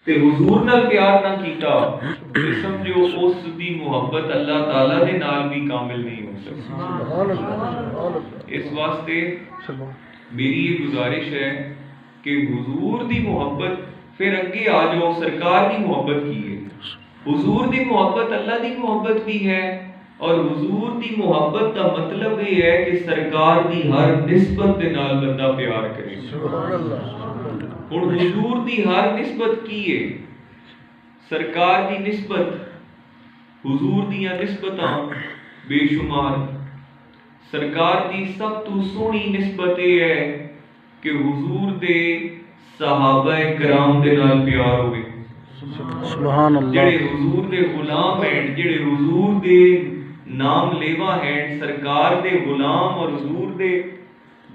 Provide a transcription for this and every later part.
تے حضور نال پیار نہ کیتا تے سمجھو اس دی محبت اللہ تعالی دے نال بھی کامل نہیں ہو سکتی۔ اس واسطے میری یہ گزارش ہے کہ حضور دی محبت، پھر اگے آ جاؤ سرکار دی محبت کی ہے۔ حضور دی محبت اللہ دی محبت بھی ہے، اور حضور دی محبت کا مطلب یہ ہے کہ سرکار دی ہر نسبت دے نال بندہ پیار کرے۔ اور حضور دی ہر نسبت کی ہے، سرکار دی نسبت، حضور دیاں نسبتاں بے شمار۔ سرکار دی سب تو سونی نسبت یہ ہے کہ حضور دے صحابہ کرام دے نال پیار ہوئے، سبحان اللہ، جڑے حضور دے غلام ہیں، جڑے حضور دے نام لیوا ہیں، سرکار دے غلام اور حضور دے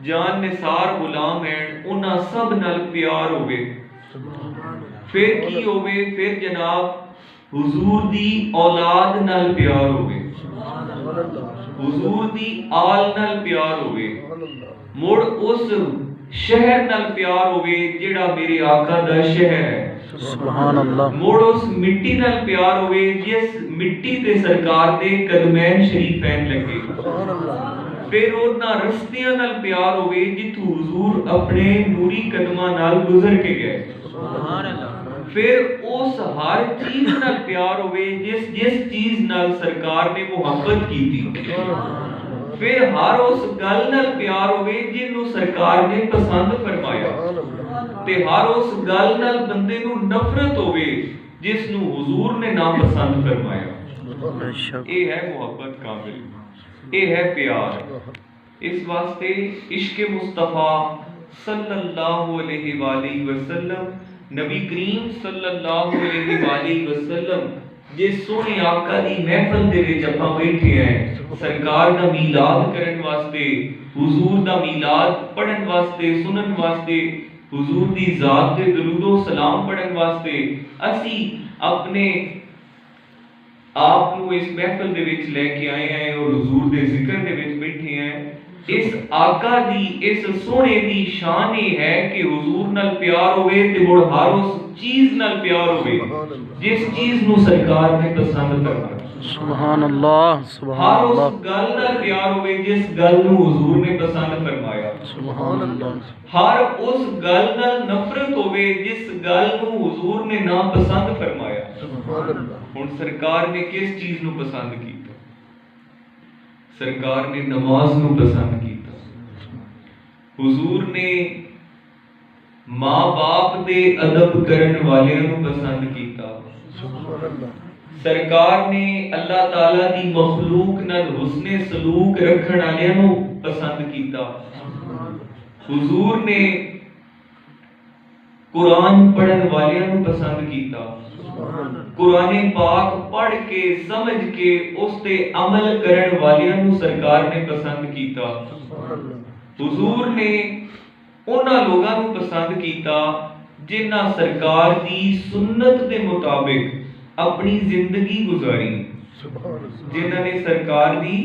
جان نثار غلام ہیں، انہاں سب نال پیار ہوئے۔ پھر کی ہوئے؟ پھر جناب حضور دی اولاد نال پیار ہوئے، حضور دی آل نال پیار ہوئے، مڑ اس شہر نال پیار ہوئے جڑا میرے آقا دا شہر ہے، سبحان اللہ، مڑ اس مٹی نال پیار ہوئے جس مٹی تے سرکار دے قدمین شریفین لگے، پھر انہاں رستیاں نال پیار ہوئے جتھوں حضور اپنے نوری قدماں نال گزر کے گئے، پھر اس ہر چیز نال پیار ہوئے جس چیز نال سرکار نے محبت کی تھی، پھر ہر اس گل نال پیار ہوئے جنوں سرکار نے پسند فرمایا، تے ہر اس گل نال بندے نو نفرت ہوئے جس نو حضور نے ناپسند فرمایا۔ اے ہے محبت کامل، اے ہے پیار۔ اس واسطے عشق مصطفیٰ صلی اللہ علیہ وآلہ وسلم، نبی کریم صلی اللہ علیہ وآلہ وسلم جس سونے آقا دی محفل دے وچ اپاں بیٹھے ہیں، سرکار دا میلاد کرن واسطے، حضور دا میلاد پڑھن واسطے، سنن واسطے، حضور دی ذات تے درود و سلام پڑھن واسطے اسی اپنے آپ کو اس محفل دے وچ لے کے آئے ہیں اور حضور دے ذکر دے وچ بیٹھے ہیں۔ اس آقا دی، اس سونے دی شان یہ ہے کہ حضور نال پیار ہوئے تے مڑ ہر اس چیز نال پیار ہوئے جس چیز نو سرکار نے پسند کرنا، سبحان اللہ، سبحان ہر اللہ، اس گل نال پیار ہوئے جس گل نو حضور نے پسند فرمایا، سبحان اللہ، ہر اس گل نال نفرت ہوئے جس گل نو حضور نے ناپسند فرمایا۔ ہن سرکار نے کس چیز نو پسند کیتا؟ سرکار نے نماز نو پسند کیتا، حضور نے ماں باپ دے ادب کرن والیاں نو پسند کیتا، سرکار نے اللہ تعالی دی مخلوق نال حسن سلوک رکھن والیاں نو پسند کیتا، حضور نے قرآن پڑھن والیاں نو پسند کیتا، قرآن پاک پڑھ کے سمجھ کے اس تے عمل کرن والیاں نو سرکار نے پسند کیتا، حضور نے انہاں لوگاں نو پسند کیتا جنہاں سرکار دی سنت دے مطابق اپنی زندگی گزاری، جنہاں نے سرکار دی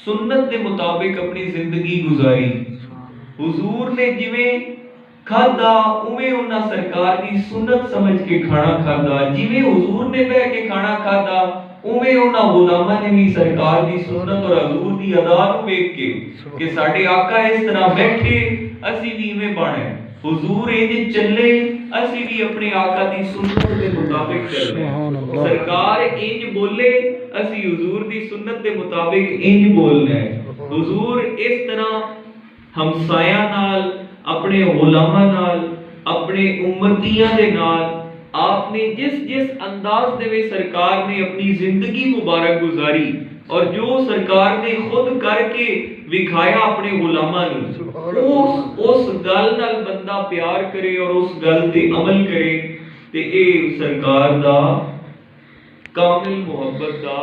سنت دے مطابق اپنی زندگی گزاری۔ حضور نے جویں کھادا اویں انہاں سرکار دی سنت سمجھ کے کھانا کھادا، جویں حضور نے بیٹھ کے کھانا کھادا اویں انہاں غلاماں نے بھی سرکار دی سنت اور حضور دی ادا نو ویکھ کے کہ ساڈے آقا اس طرح بیٹھے اسی بھی ایویں بنے، حضور انج چلے اسی بھی اپنے آقا دی سنت دے مطابق چلنے، سرکار انج بولے اسی حضور دی سنت دے مطابق انج بولنا ہے۔ حضور اس طرح ہمسایاں نال، اپنے غلاماں نال، اپنے امتیاں دے نال آپ نے جس انداز دے وچ سرکار نے اپنی زندگی مبارک گزاری اور جو سرکار نے خود کر کے وکھایا اپنے غلاماں نوں، اس گل نال بندہ پیار کرے اور اس گل تے عمل کرے تے اے سرکار دا کامل محبت دا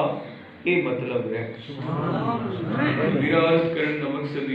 اے مطلب ہے۔ میرا عرض کرن دا مقصد